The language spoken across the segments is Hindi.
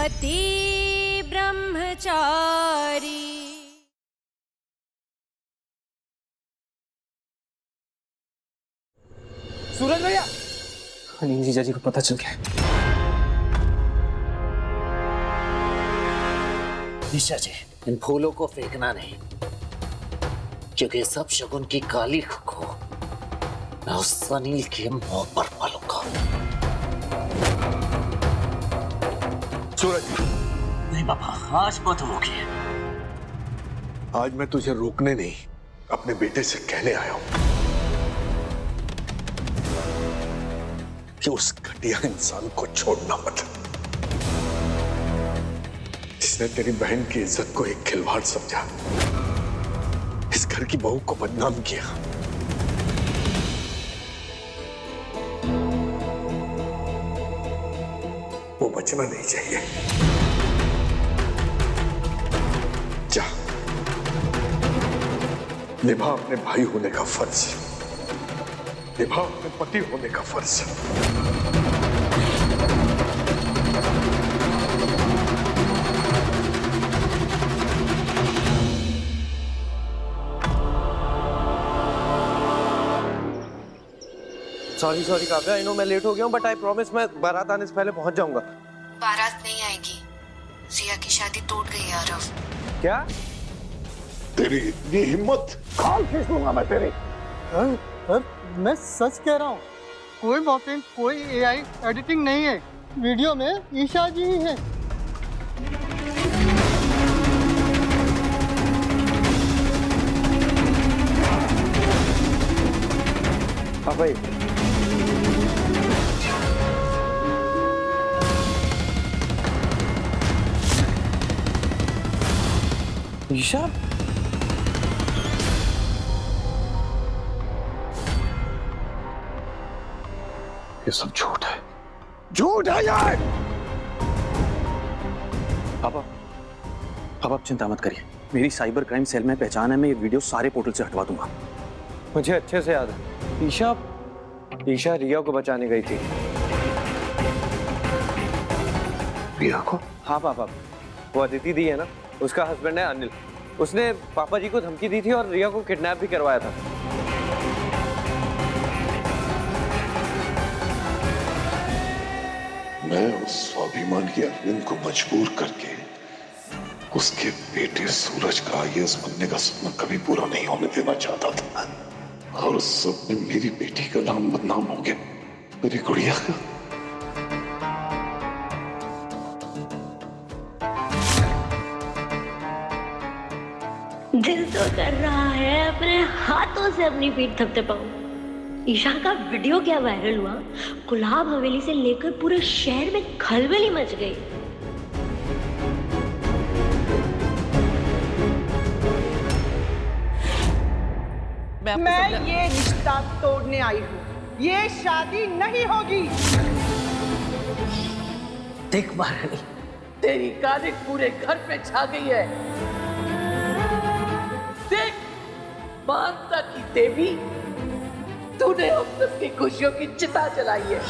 पति ब्रह्मचारी। सूरज भैया, अनिल जीजा जी को पता चल गया। निशा जी, इन फूलों को फेंकना नहीं, क्योंकि सब शगुन की काली को मैं उस अनिल के मुंह पर मलूंगा। सूरज, नहीं बाबा, आज मत रोकिए। आज मैं तुझे रोकने नहीं, अपने बेटे से कहने आया हूं कि उस घटिया इंसान को छोड़ना मत, जिसने तेरी बहन की इज्जत को एक खिलवाड़ समझा, इस घर की बहू को बदनाम किया। वो बचना नहीं चाहिए। जा, निभा अपने भाई होने का फर्ज, निभा अपने पति होने का फर्ज। सॉरी काव्या, आई नो मैं लेट हो गया हूँ, बट आई प्रॉमिस मैं बारात आने से पहले पहुंच जाऊंगा। बारात नहीं आएगी, जिया की शादी टूट गई है आरव। क्या? तेरी इतनी हिम्मत, खाल खींच लूंगा मैं तेरी। मैं सच कह रहा हूँ, कोई मॉर्फिंग, कोई एआई एडिटिंग नहीं है, वीडियो में ईशा जी ही है। पापा, ईशा, ये सब झूठ है, झूठ है यार। पापा आप चिंता मत करिए, मेरी साइबर क्राइम सेल में पहचान है, मैं ये वीडियो सारे पोर्टल से हटवा दूंगा। मुझे अच्छे से याद है, ईशा रिया को बचाने गई थी। रिया को? हाँ पापा, वो अदिति दी है ना, उसका हस्बैंड है अनिल, उसने पापा जी को धमकी दी थी और रिया को किडनैप भी करवाया था। मैं उस स्वाभिमानी अरविंद को मजबूर करके उसके बेटे सूरज का आईएएस बनने का सपना कभी पूरा नहीं होने देना चाहता था, और उस सब में मेरी बेटी का नाम बदनाम हो गया, मेरी गुड़िया का। दिल तो कर रहा है अपने हाथों से अपनी पीठ थपथपाऊं। ईशा का वीडियो क्या वायरल हुआ, गुलाब हवेली से लेकर पूरे शहर में खलबली मच गई। मैं ये रिश्ता तोड़ने आई हूँ, ये शादी नहीं होगी। देख महारानी, तेरी कालिक पूरे घर पे छा गई है। देख, मानता की देवी, तूने हम सबकी खुशियों की चिता जलाई है।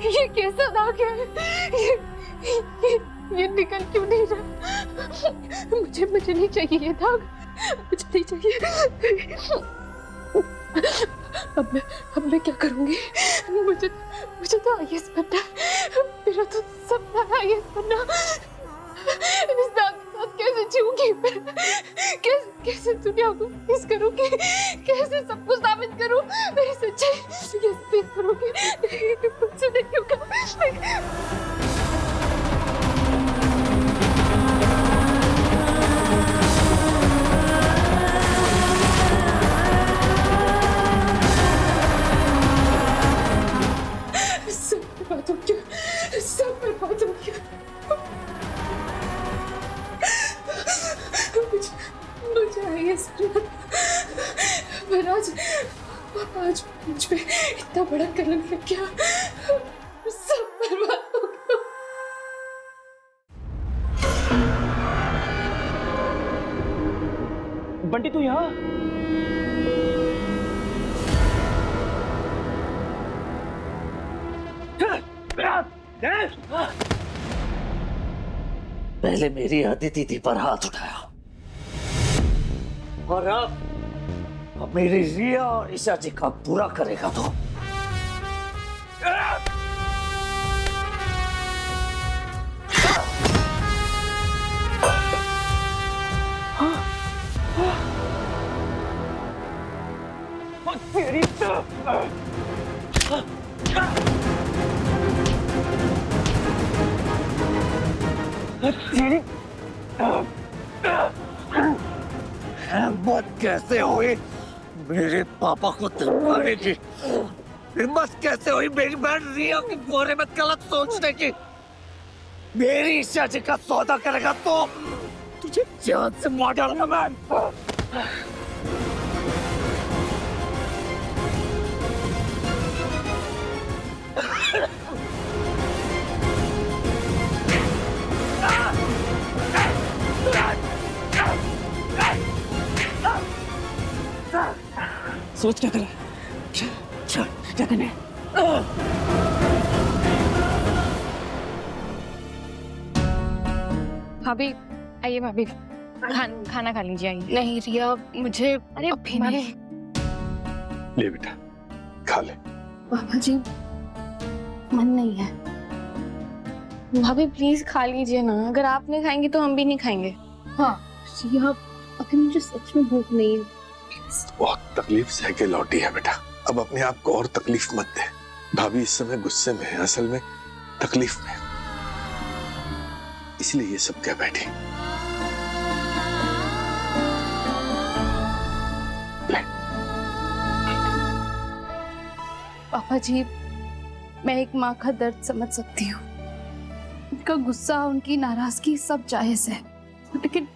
ये कैसा दाग है? ये निकल क्यों नहीं रहा? मुझे नहीं चाहिए ये दाग, मुझे नहीं चाहिए। अब मैं क्या करूंगी? मुझे तो आईएएस बनना है, मेरा तो सपना है आईएएस बनना। इस दाग के साथ कैसे जीऊंगी मैं? कैसे दुनिया को फेस करूंगी? कैसे सबको साबित करूं मेरी सच्चाई? कैसे फेस करूंगी? मुझसे नहीं होगा। सब बर्बाद हो गया। आईएएस बनना था, पर आज मुझ पे इतना बड़ा कलंक लग गया, सब बर्बाद हो गया। बंटी तू यहाँ? पहले मेरी आदि दीदी पर हाथ उठाया और अब मेरी रिया और ईशा जी का बुरा करेगा तो तेरी हिम्मत कैसे हुई मेरे पापा को धमकाने की? हिम्मत कैसे हुई मेरी बहन रिया के बारे में गलत सोचने की? मेरी ईशा जी का सौदा करेगा तो तुझे जान से मार डालूंगा मैं। सोच क्या कर क्या करने? भाभी आइए, भाभी खाना खा लीजिए, आइए। नहीं रिया, मुझे अरे अभी नहीं। ले बेटा खा ले। पापा जी मन नहीं है। भाभी प्लीज खा लीजिए ना, अगर आप नहीं खाएंगे तो हम भी नहीं खाएंगे। हाँ रिया, अभी मुझे सच में भूख नहीं है। बहुत तकलीफ सह के लौटी है बेटा, अब अपने आप को और तकलीफ मत दे। भाभी इस समय गुस्से में है, असल में तकलीफ में, इसलिए ये सब कह बैठी। ले। पापा जी मैं एक माँ का दर्द समझ सकती हूँ, उनका गुस्सा, उनकी नाराजगी सब जायज है, लेकिन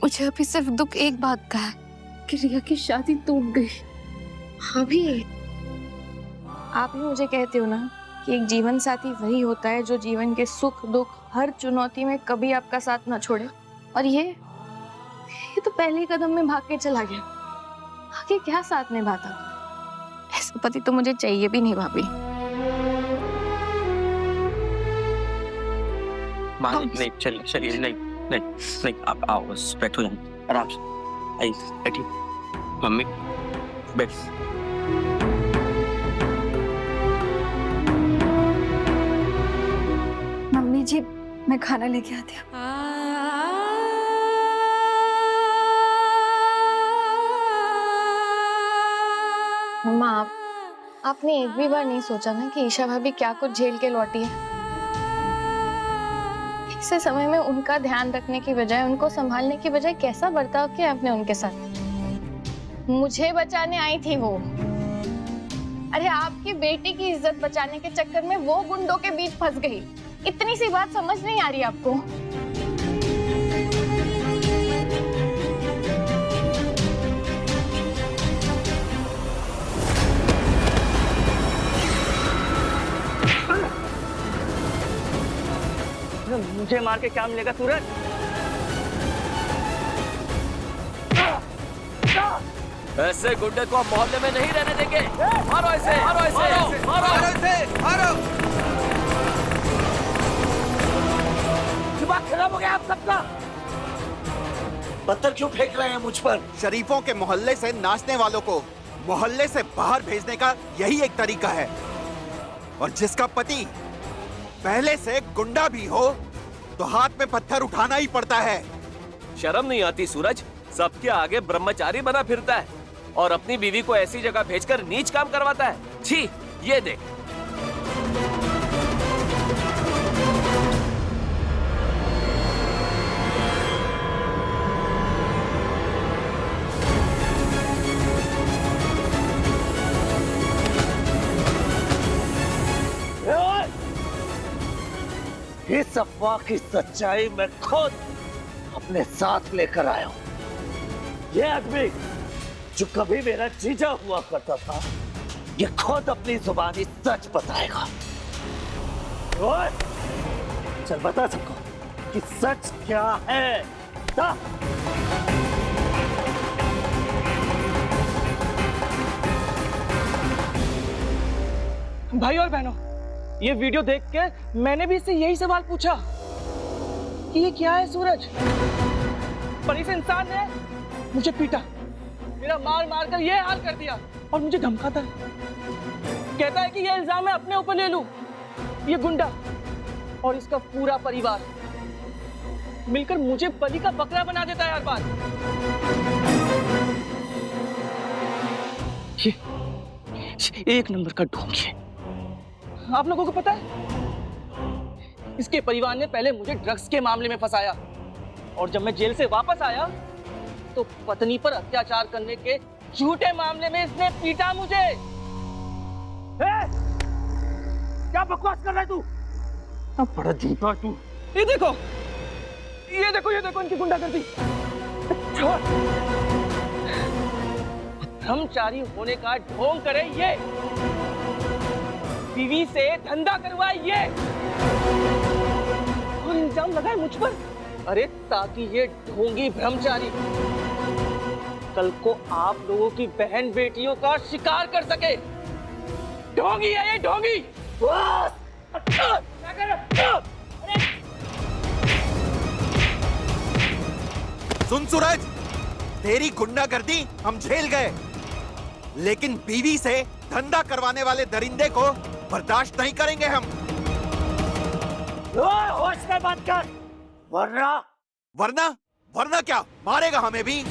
मुझे अभी सिर्फ दुख एक बात का है कि रिया की शादी टूट गई। भाभी आप ही मुझे कहते हो ना कि एक जीवन साथी वही होता है जो जीवन के सुख दुख हर चुनौती में कभी आपका साथ ना छोड़े, और ये तो पहले कदम में भाग के चला गया, आगे क्या साथ निभाता। ऐसा पति तो मुझे चाहिए भी नहीं भाभी। नहीं चलिए नहीं आप आओ, बस बैठो यहाँ आराम से, आइए बैठिए। मम्मी बैठ। मम्मी जी मैं खाना लेके आती हूँ। मम्मा आपने एक भी बार नहीं सोचा ना कि ईशा भाभी क्या कुछ झेल के लौटी है। ऐसे समय में उनका ध्यान रखने की बजाय, उनको संभालने की बजाय कैसा बर्ताव किया आपने उनके साथ। मुझे बचाने आई थी वो, अरे आपकी बेटी की इज्जत बचाने के चक्कर में वो गुंडों के बीच फंस गई। इतनी सी बात समझ नहीं आ रही आपको? मुझे मार के क्या मिलेगा सूरज? ऐसे गुंडे को आप मोहल्ले में नहीं रहने देंगे। मारो ऐसे, मारो ऐसे, मारो ऐसे, मारो। दिमाग खराब हो गया आप सबका। पत्थर क्यों फेंक रहे हैं मुझ पर? शरीफों के मोहल्ले से नाचने वालों को मोहल्ले से बाहर भेजने का यही एक तरीका है, और जिसका पति पहले से गुंडा भी हो तो हाथ में पत्थर उठाना ही पड़ता है। शर्म नहीं आती सूरज? सबके आगे ब्रह्मचारी बना फिरता है और अपनी बीवी को ऐसी जगह भेजकर नीच काम करवाता है। छी, ये देख। इस अफवाह की सच्चाई मैं खुद अपने साथ लेकर आया हूं। ये आदमी जो कभी मेरा जीजा हुआ करता था, ये खुद अपनी जुबानी सच बताएगा। ओए, चल बता सबको कि सच क्या है। ता? भाई और बहनों, ये वीडियो देख के मैंने भी इससे यही सवाल पूछा कि ये क्या है सूरज। पर इस इंसान ने मुझे पीटा, मेरा मार मार कर ये हाल कर दिया और मुझे धमकाता है। कहता है कि ये इल्जाम मैं अपने ऊपर ले लूं। ये गुंडा और इसका पूरा परिवार मिलकर मुझे बलि का बकरा बना देता है हर बार। ये एक नंबर का ढोंगी है। आप लोगों को पता है, इसके परिवार ने पहले मुझे ड्रग्स के मामले में फंसाया और जब मैं जेल से वापस आया तो पत्नी पर अत्याचार करने के झूठे मामले में इसने पीटा मुझे। क्या बकवास कर रहा है तू? अब बड़ा झूठा है तू। ये देखो, ये देखो, ये देखो इनकी गुंडागर्दी। ब्रह्मचारी होने का ढोंग करे ये, बीवी से धंधा करवाए ये और इल्जाम लगाए मुझ पर। अरे ताकि ये ढोंगी ब्रह्मचारी कल को आप लोगों की बहन बेटियों का शिकार कर सके। ढोंगी है ये, ढोंगी। सुन सूरज, तेरी गुंडागर्दी हम झेल गए, लेकिन बीवी से धंधा करवाने वाले दरिंदे को बर्दाश्त नहीं करेंगे हम। होश में बात कर, वरना वरना क्या मारेगा हमें भी?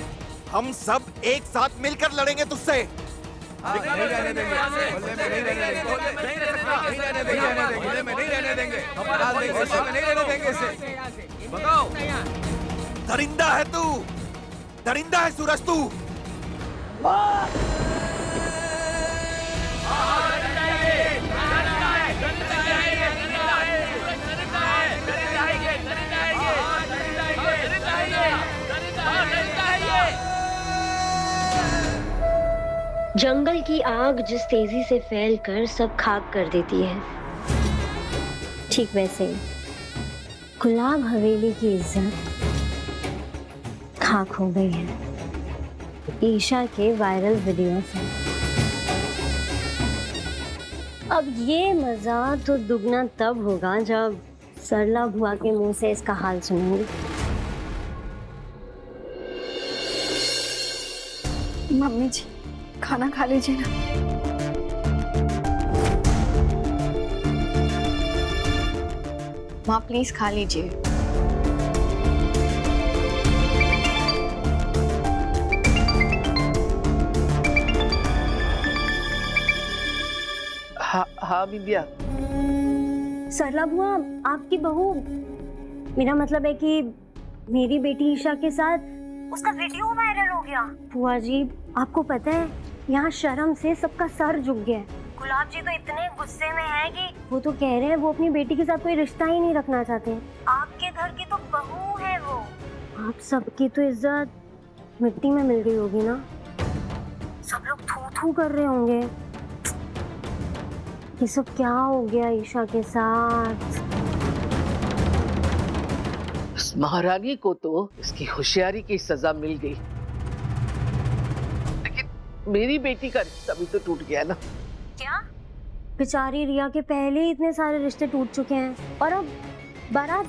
हम सब एक साथ मिलकर लड़ेंगे तुझसे। दरिंदा है तू, दरिंदा है सूरज तू। जंगल की आग जिस तेजी से फैलकर सब खाक कर देती है, ठीक वैसे ही गुलाब हवेली की इज्जत खाक हो गई है ईशा के वायरल वीडियो से। अब ये मजा तो दुगना तब होगा जब सरला बुआ के मुंह से इसका हाल सुनेंगे। मम्मी जी, खाना खा लीजिए ना। माँ प्लीज खा लीजिए। हाँ विद्या। सरला बुआ, आपकी बहू, मेरा मतलब है कि मेरी बेटी ईशा के साथ उसका वीडियो वायरल हो गया। बुआ जी, आपको पता है यहाँ शर्म से सबका सर झुक गया है। गुलाब जी तो इतने गुस्से में है कि वो तो कह रहे हैं वो अपनी बेटी के साथ कोई रिश्ता ही नहीं रखना चाहते। आपके घर की तो बहू है वो। आप सबकी तो इज्जत मिट्टी में मिल गई होगी ना। सब लोग थू थू कर रहे होंगे। ये सब क्या हो गया ईशा के साथ? उस महारानी को तो इसकी होशियारी की सजा मिल गई, लेकिन मेरी बेटी का रिश्ता भी तो टूट गया ना। क्या? बेचारी रिया के पहले ही इतने सारे रिश्ते टूट चुके हैं और अब बारात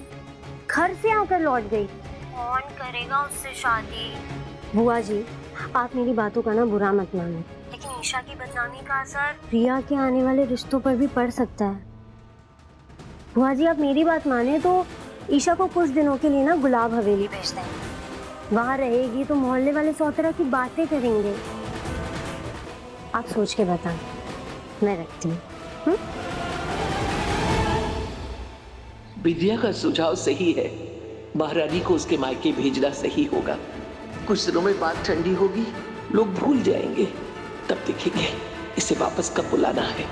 घर से आकर लौट गई। कौन करेगा उससे शादी? बुआ जी, आप मेरी बातों का ना बुरा मत मानो, लेकिन ईशा की बदनामी का असर रिया के आने वाले रिश्तों पर भी पड़ सकता है। बुआ जी, आप मेरी बात माने तो ईशा को कुछ दिनों के लिए ना गुलाब हवेली भेज दें। वहाँ रहेगी तो मोहल्ले वाले 100 तरह की बातें करेंगे। आप सोच के बताएं, मैं रखती हूँ। विद्या का सुझाव सही है, महारानी को उसके मायके भेजना सही होगा। कुछ दिनों में बात ठंडी होगी, लोग भूल जाएंगे, तब देखेंगे इसे वापस कब बुलाना है।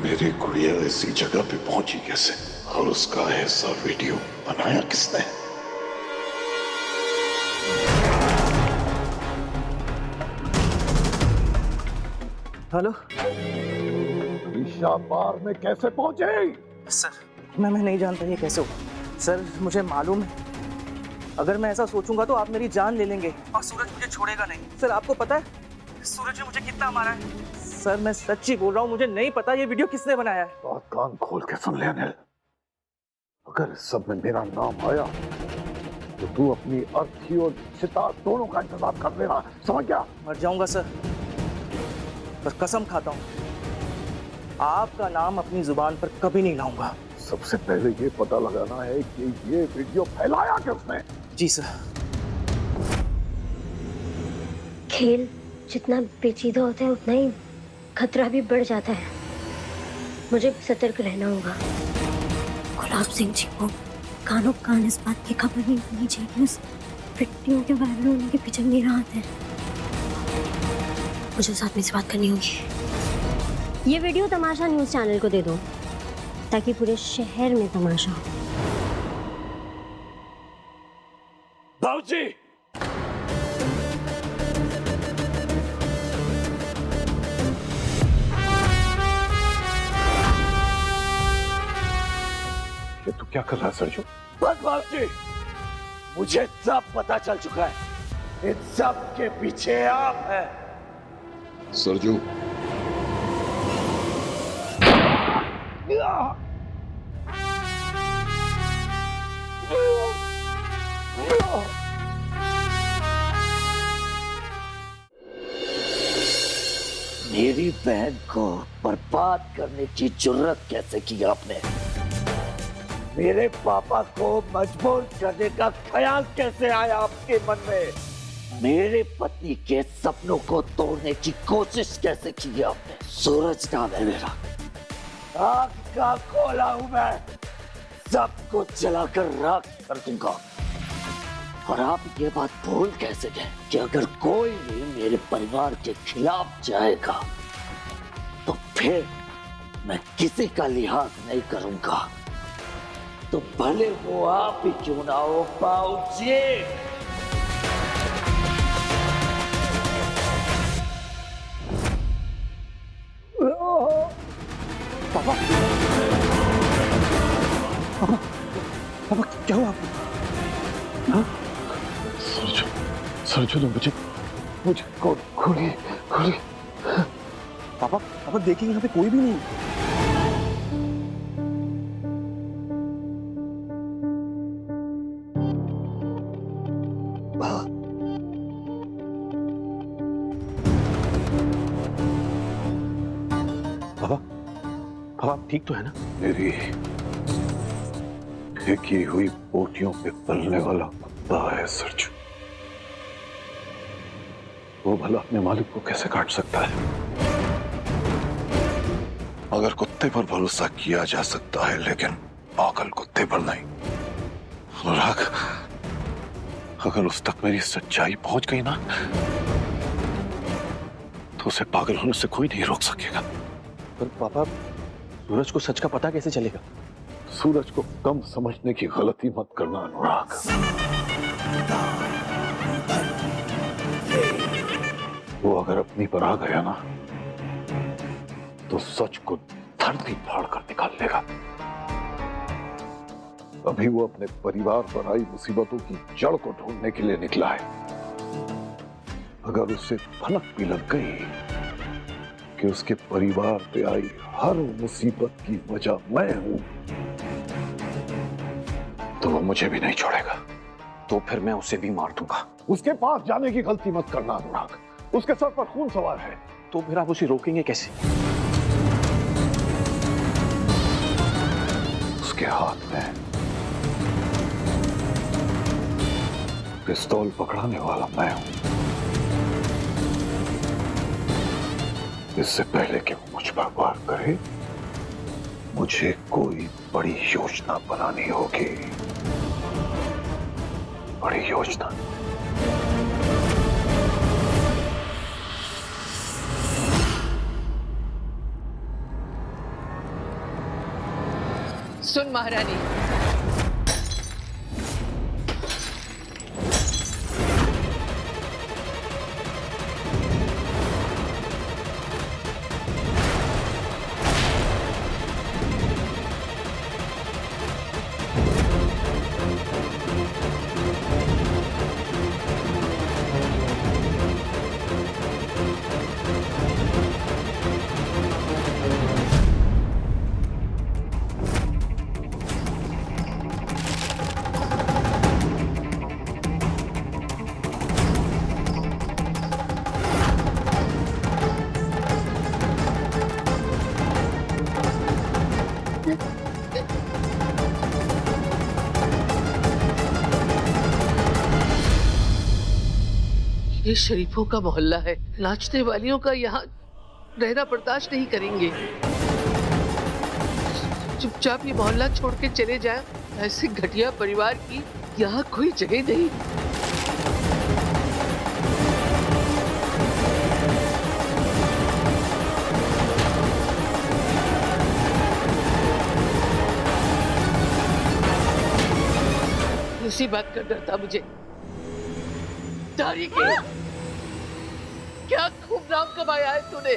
मेरी गुड़िया ऐसी जगह पे पहुंची कैसे, और उसका ऐसा वीडियो बनाया किसने? हेलो ईशा बार में कैसे पहुंचे? सर मैं नहीं जानता ये कैसे हुआ। सर मुझे मालूम है अगर मैं ऐसा सोचूंगा तो आप मेरी जान ले लेंगे और सूरज मुझे छोड़ेगा नहीं। सर आपको पता है सूरज ने मुझे कितना मारा है? सर मैं सच्ची बोल रहा हूँ, मुझे नहीं पता ये वीडियो किसने बनाया है। बात कान खोल के सुन ले अनिल, अगर इस सब में मेरा नाम आया तो तू अपनी अर्थी और चिता दोनों का इंतजाम कर लेना, समझ गया? मर जाऊंगा सर, पर कसम खाता हूँ आपका नाम अपनी जुबान पर कभी नहीं लाऊंगा। सबसे पहले ये पता लगाना है कि ये वीडियो फैलाया किसने। जी सर। खेल जितना पेचीदा होता है उतना ही खतरा भी बढ़ जाता है। मुझे सतर्क रहना होगा। गुलाब सिंह जी को कानों कान इस बात की खबर नहीं होनी चाहिए कि उस वीडियो के वायरल होने के पीछे मेरा हाथ है। मुझे साथ में से बात करनी होगी। ये वीडियो तमाशा न्यूज चैनल को दे दो ताकि पूरे शहर में तमाशा हो। बाबूजी, ये तू क्या कर रहा है सरजू? बदमाश जी, मुझे सब पता चल चुका है। इन सब के पीछे आप हैं। सरजू, मेरी बहन को बर्बाद करने की जुर्रत कैसे की आपने? मेरे पापा को मजबूर करने का ख्याल कैसे आया आपके मन में? मेरे पत्नी के सपनों को तोड़ने की कोशिश कैसे की आपने? सूरज नाम है मेरा, आग का कोला हूं मैं, सब कुछ जलाकर राख कर दूंगा। और आप ये बात भूल कैसे गए कि अगर कोई भी मेरे परिवार के खिलाफ जाएगा तो फिर मैं किसी का लिहाज नहीं करूंगा, तो भले वो आप ही क्यों ना हो बाबूजी। पापा, पापा, पापा क्या हुआ आपको? हाँ? सरजू ने मुझे गोली। पापा पापा देखिए यहाँ पे कोई भी नहीं। पापा पापा आप ठीक तो है ना? मेरी फेंकी हुई बोटियों पे पलने वाला कुत्ता है सरजू। वो भला अपने मालिक को कैसे काट सकता है? अगर कुत्ते पर भरोसा किया जा सकता है लेकिन पागल कुत्ते पर नहीं। अनुराग, अगर उस तक मेरी सच्चाई पहुंच गई ना तो उसे पागल होने से कोई नहीं रोक सकेगा। पर पापा सूरज को सच का पता कैसे चलेगा? सूरज को कम समझने की गलती मत करना अनुराग। वो अगर अपनी पर आ गया ना तो सच को धरती फाड़ कर निकाल लेगा। अभी वो अपने परिवार पर आई मुसीबतों की जड़ को ढूंढने के लिए निकला है। अगर उसे भनक भी लग गई कि उसके परिवार पे आई हर मुसीबत की वजह मैं हूं तो वो मुझे भी नहीं छोड़ेगा। तो फिर मैं उसे भी मार दूंगा। उसके पास जाने की गलती मत करना अनुराग, उसके सर पर खून सवार है। तो फिर आप उसे रोकेंगे कैसे? उसके हाथ में पिस्तौल पकड़ाने वाला मैं हूं। इससे पहले कि वो मुझ पर वार करे मुझे कोई बड़ी योजना बनानी होगी। बड़ी योजना। सुन महारानी, ये शरीफों का मोहल्ला है, नाचने वालियों का यहाँ रहना बर्दाश्त नहीं करेंगे। चुपचाप ये मोहल्ला छोड़ के चले जाए। ऐसे घटिया परिवार की यहाँ कोई जगह नहीं। इसी बात का डर था मुझे। तारीकी, क्या खूब नाम कमाया है तूने।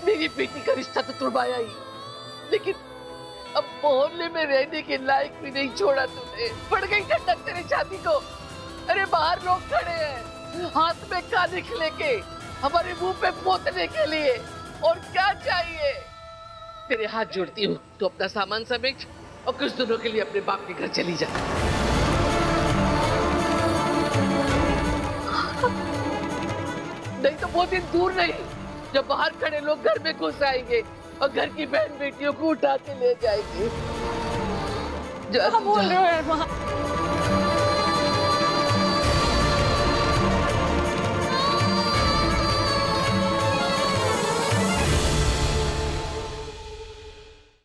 मेरी बेटी का रिश्ता तो तुड़वाया ही, लेकिन अब मोहल्ले में रहने के लायक भी नहीं छोड़ा तूने। पड़ गई ठंडक तेरी शादी को। अरे बाहर लोग खड़े हैं हाथ में कानिक लेके हमारे मुंह पे पोतने के लिए। और क्या चाहिए? तेरे हाथ जोड़ती हूँ, तो अपना सामान समेट और कुछ दिनों के लिए अपने बाप के घर चली जा। नहीं तो वो दिन दूर नहीं जब बाहर खड़े लोग घर में घुस आएंगे और घर की बहन बेटियों को उठा के ले जाएंगे। क्या बोल रहे हो माँ?